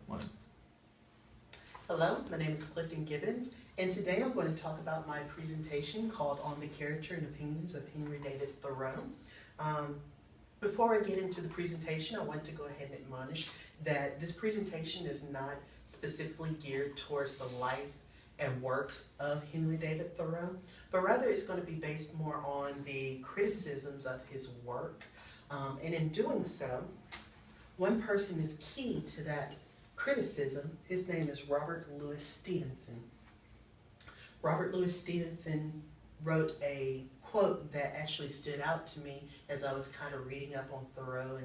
One. Hello, my name is Clifton Gibbons, and today I'm going to talk about my presentation called On the Character and Opinions of Henry David Thoreau. Before I get into the presentation, I want to go ahead and admonish that this presentation is not specifically geared towards the life and works of Henry David Thoreau, but rather it's going to be based more on the criticisms of his work. And in doing so, one person is key to that criticism. His name is Robert Louis Stevenson. Robert Louis Stevenson wrote a quote that actually stood out to me as I was kind of reading up on Thoreau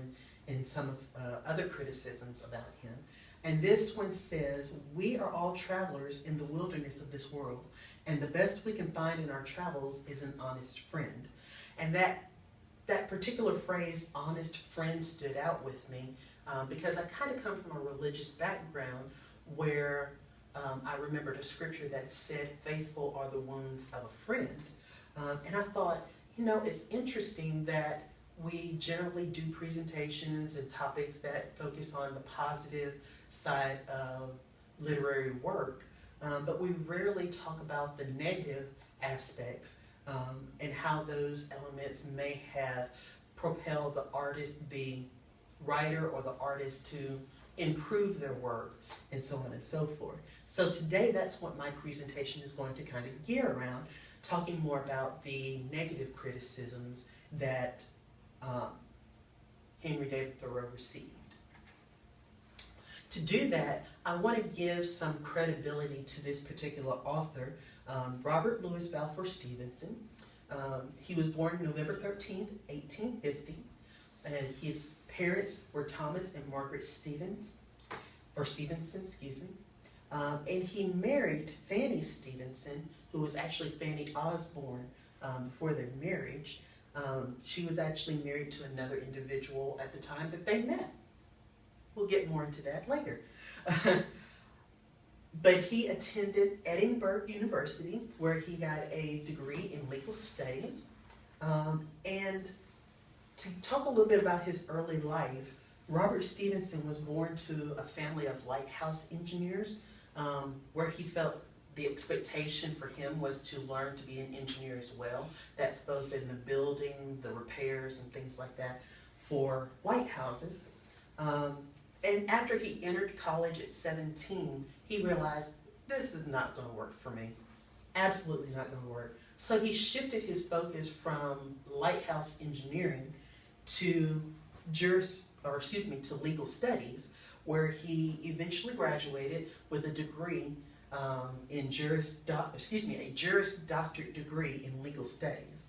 and some of other criticisms about him. And this one says, "We are all travelers in the wilderness of this world, and the best we can find in our travels is an honest friend." And that particular phrase, honest friend, stood out with me because I kind of come from a religious background where I remembered a scripture that said, "Faithful are the wounds of a friend." And I thought, it's interesting that we generally do presentations and topics that focus on the positive side of literary work, but we rarely talk about the negative aspects and how those elements may have propelled the artist, the writer or the artist, to improve their work and so on and so forth. So today that's what my presentation is going to kind of gear around, talking more about the negative criticisms that Henry David Thoreau received. To do that, I want to give some credibility to this particular author, Robert Louis Balfour Stevenson. He was born November 13th, 1850, and his parents were Thomas and Margaret Stevenson, and he married Fanny Stevenson, who was actually Fanny Osborne before their marriage. She was actually married to another individual at the time that they met. We'll get more into that later. But he attended Edinburgh University, where he got a degree in legal studies. And to talk a little bit about his early life, Robert Stevenson was born to a family of lighthouse engineers, where he felt the expectation for him was to learn to be an engineer as well. That's both in the building, the repairs, and things like that for lighthouses. And after he entered college at 17, he realized, this is not going to work for me. Absolutely not going to work. So he shifted his focus from lighthouse engineering to legal studies, where he eventually graduated with a degree in Juris Doctorate degree in legal studies.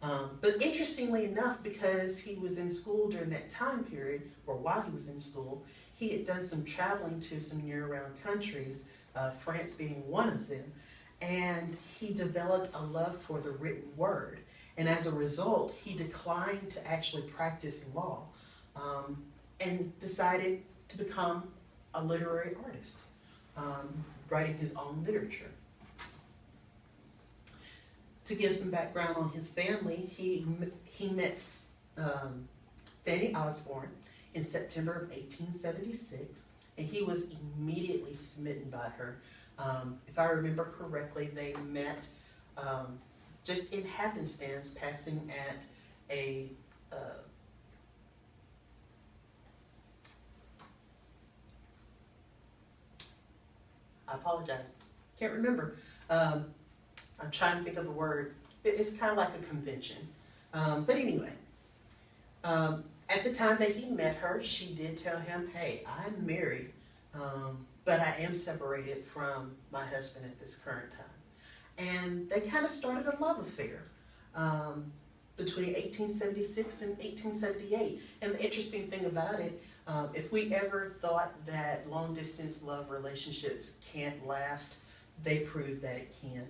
But interestingly enough, because he was in school during that time period, or while he was in school, he had done some traveling to some near-around countries, France being one of them, and he developed a love for the written word. And as a result, he declined to actually practice law and decided to become a literary artist, writing his own literature. To give some background on his family, he met Fanny Osborne in September of 1876, and he was immediately smitten by her. If I remember correctly, they met just in happenstance, passing at a I apologize, can't remember. I'm trying to think of the word. It's kind of like a convention. But anyway, at the time that he met her, she did tell him, "Hey, I'm married, but I am separated from my husband at this current time." And they kind of started a love affair between 1876 and 1878. And the interesting thing about it, if we ever thought that long-distance love relationships can't last, they proved that it can.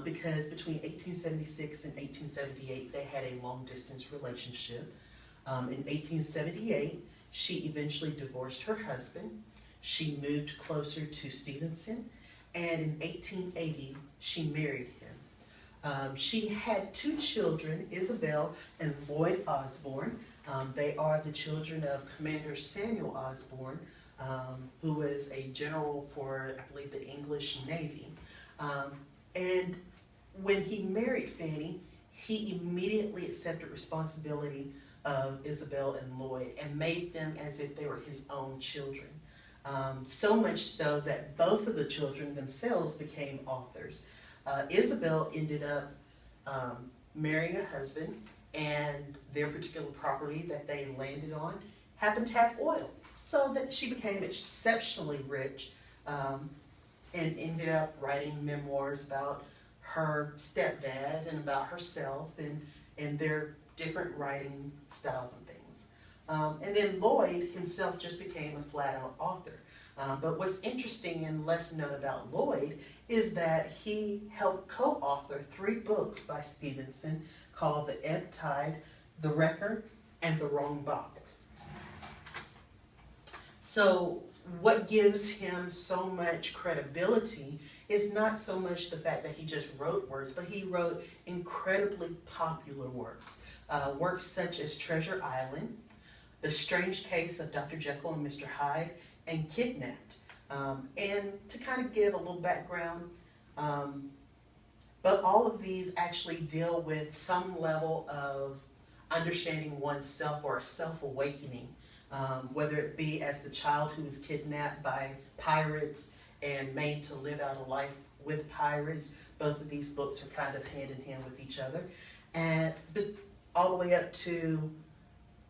Because between 1876 and 1878, they had a long-distance relationship. In 1878, she eventually divorced her husband. She moved closer to Stevenson, and in 1880, she married him. She had 2 children, Isabel and Lloyd Osborne. They are the children of Commander Samuel Osborne, who was a general for, I believe, the English Navy. And when he married Fanny, he immediately accepted responsibility of Isabel and Lloyd and made them as if they were his own children. So much so that both of the children themselves became authors. Isabel ended up marrying a husband, and their particular property that they landed on happened to have oil. So that she became exceptionally rich and ended up writing memoirs about her stepdad and about herself and their different writing styles and things. And then Lloyd himself just became a flat-out author. But what's interesting and less known about Lloyd is that he helped co-author 3 books by Stevenson called The Ebb Tide, The Wrecker, and The Wrong Box. So what gives him so much credibility is not so much the fact that he just wrote words, but he wrote incredibly popular works. Works such as Treasure Island, The Strange Case of Dr. Jekyll and Mr. Hyde, and Kidnapped. And to kind of give a little background, but all of these actually deal with some level of understanding oneself or a self-awakening, whether it be as the child who was kidnapped by pirates and made to live out a life with pirates. Both of these books are kind of hand in hand with each other. But all the way up to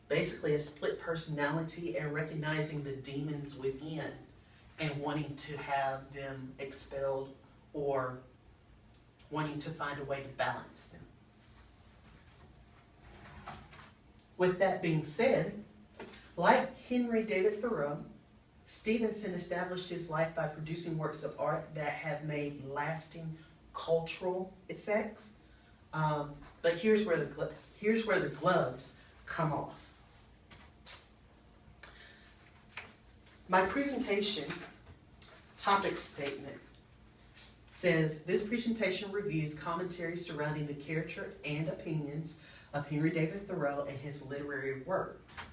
basically a split personality and recognizing the demons within and wanting to have them expelled or wanting to find a way to balance them. With that being said, like Henry David Thoreau, Stevenson established his life by producing works of art that have made lasting cultural effects. But here's where the gloves come off. My presentation topic statement says, this presentation reviews commentaries surrounding the character and opinions of Henry David Thoreau and his literary works.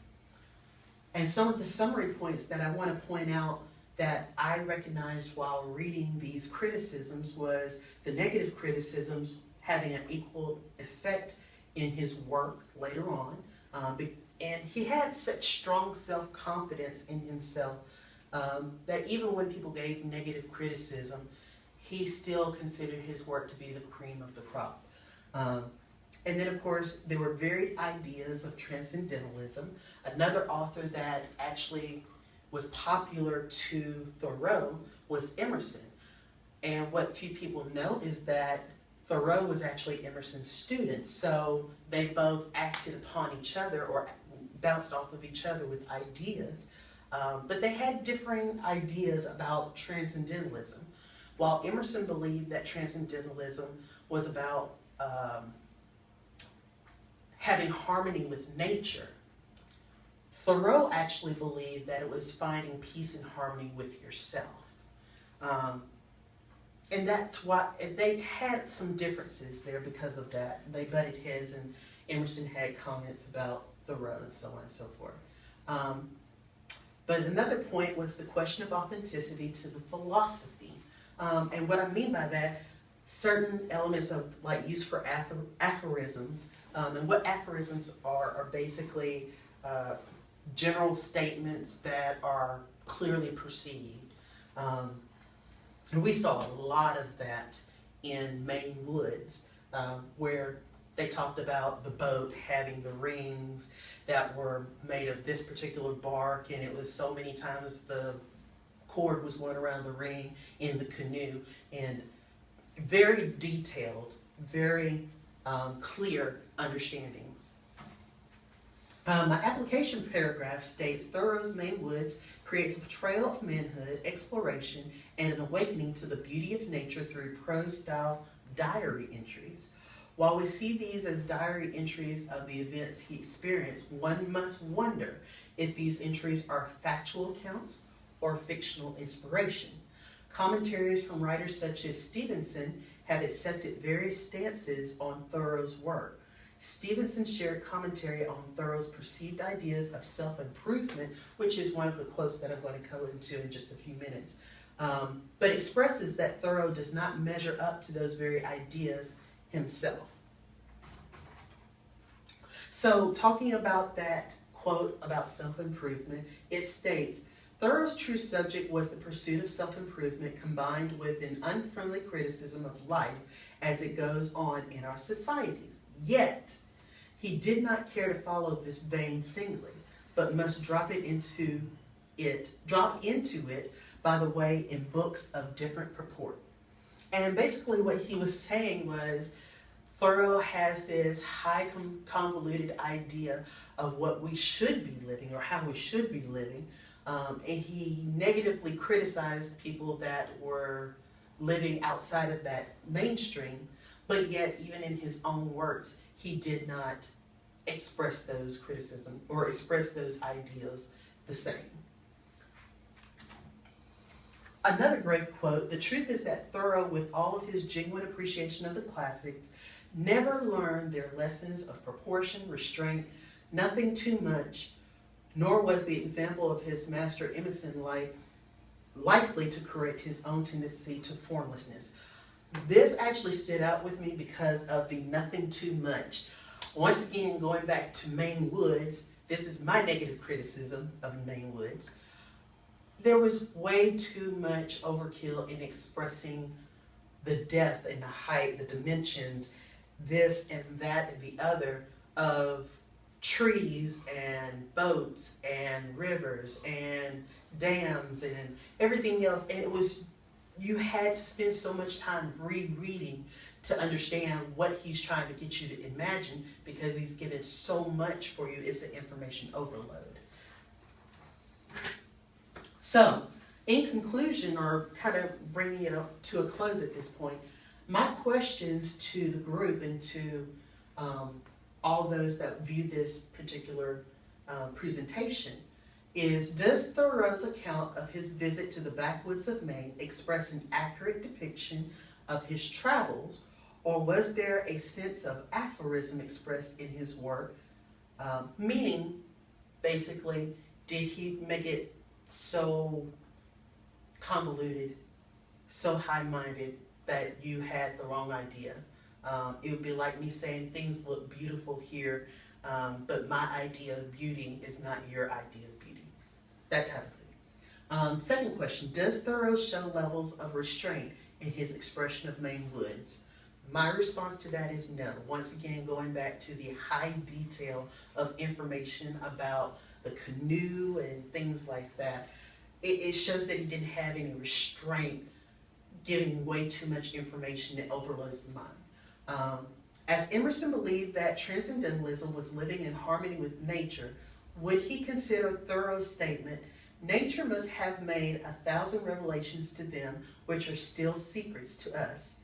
And some of the summary points that I want to point out that I recognized while reading these criticisms was the negative criticisms having an equal effect in his work later on. And he had such strong self-confidence in himself that even when people gave negative criticism, he still considered his work to be the cream of the crop. And then, of course, there were varied ideas of Transcendentalism. Another author that actually was popular to Thoreau was Emerson. And what few people know is that Thoreau was actually Emerson's student, so they both acted upon each other or bounced off of each other with ideas. But they had differing ideas about Transcendentalism. While Emerson believed that Transcendentalism was about having harmony with nature, Thoreau actually believed that it was finding peace and harmony with yourself. And that's why they had some differences there because of that. They butted heads, and Emerson had comments about Thoreau and so on and so forth. But another point was the question of authenticity to the philosophy. And what I mean by that, certain elements of like use for aphorisms, and what aphorisms are basically general statements that are clearly perceived. And we saw a lot of that in Maine Woods, where they talked about the boat having the rings that were made of this particular bark, and it was so many times the cord was going around the ring in the canoe, and very detailed, very clear understandings. My application paragraph states Thoreau's Maine Woods creates a portrayal of manhood, exploration, and an awakening to the beauty of nature through prose-style diary entries. While we see these as diary entries of the events he experienced, one must wonder if these entries are factual accounts or fictional inspiration. Commentaries from writers such as Stevenson have accepted various stances on Thoreau's work. Stevenson shared commentary on Thoreau's perceived ideas of self-improvement, which is one of the quotes that I'm going to go into in just a few minutes, but expresses that Thoreau does not measure up to those very ideas himself. So talking about that quote about self-improvement, it states, Thoreau's true subject was the pursuit of self-improvement combined with an unfriendly criticism of life as it goes on in our societies. Yet, he did not care to follow this vein singly, but must drop into it by the way in books of different purport. And basically what he was saying was, Thoreau has this high convoluted idea of what we should be living or how we should be living, and he negatively criticized people that were living outside of that mainstream, but yet even in his own works, he did not express those criticisms or express those ideas the same. Another great quote, the truth is that Thoreau, with all of his genuine appreciation of the classics, never learned their lessons of proportion, restraint, nothing too much, nor was the example of his master Emerson likely to correct his own tendency to formlessness. This actually stood out with me because of the nothing too much. Once again, going back to Maine Woods, this is my negative criticism of Maine Woods. There was way too much overkill in expressing the depth and the height, the dimensions, this and that and the other of trees and boats and rivers and dams and everything else. And it was, you had to spend so much time rereading to understand what he's trying to get you to imagine, because he's given so much for you. It's an information overload. So, in conclusion, or kind of bringing it up to a close at this point, my questions to the group and to all those that view this particular presentation is, does Thoreau's account of his visit to the backwoods of Maine express an accurate depiction of his travels, or was there a sense of aphorism expressed in his work? Meaning, basically, did he make it so convoluted, so high-minded that you had the wrong idea? It would be like me saying things look beautiful here, but my idea of beauty is not your idea of beauty. That type of thing. Second question, does Thoreau show levels of restraint in his expression of Maine Woods? My response to that is no. Once again, going back to the high detail of information about the canoe and things like that, it shows that he didn't have any restraint, giving way too much information that overloads the mind. As Emerson believed that Transcendentalism was living in harmony with nature, would he consider Thoreau's statement, nature must have made 1,000 revelations to them which are still secrets to us?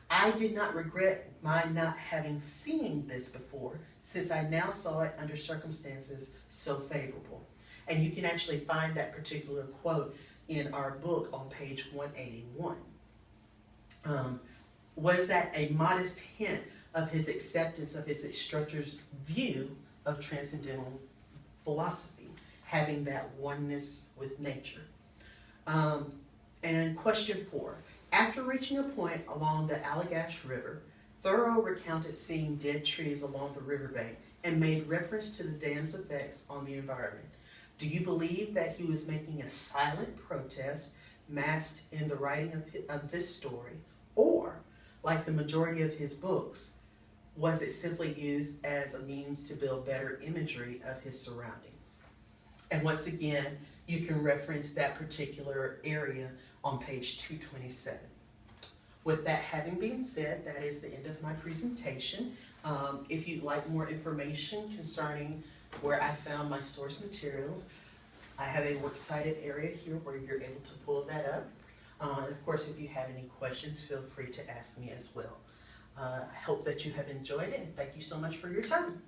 I did not regret my not having seen this before, since I now saw it under circumstances so favorable. And you can actually find that particular quote in our book on page 181. Was that a modest hint of his acceptance of his instructor's view of transcendental philosophy, having that oneness with nature? And question 4. After reaching a point along the Allagash River, Thoreau recounted seeing dead trees along the riverbank and made reference to the dam's effects on the environment. Do you believe that he was making a silent protest masked in the writing of this story, or, like the majority of his books, was it simply used as a means to build better imagery of his surroundings? And once again, you can reference that particular area on page 227. With that having been said, that is the end of my presentation. If you'd like more information concerning where I found my source materials, I have a works cited area here where you're able to pull that up. And of course, if you have any questions, feel free to ask me as well. I hope that you have enjoyed it, and thank you so much for your time.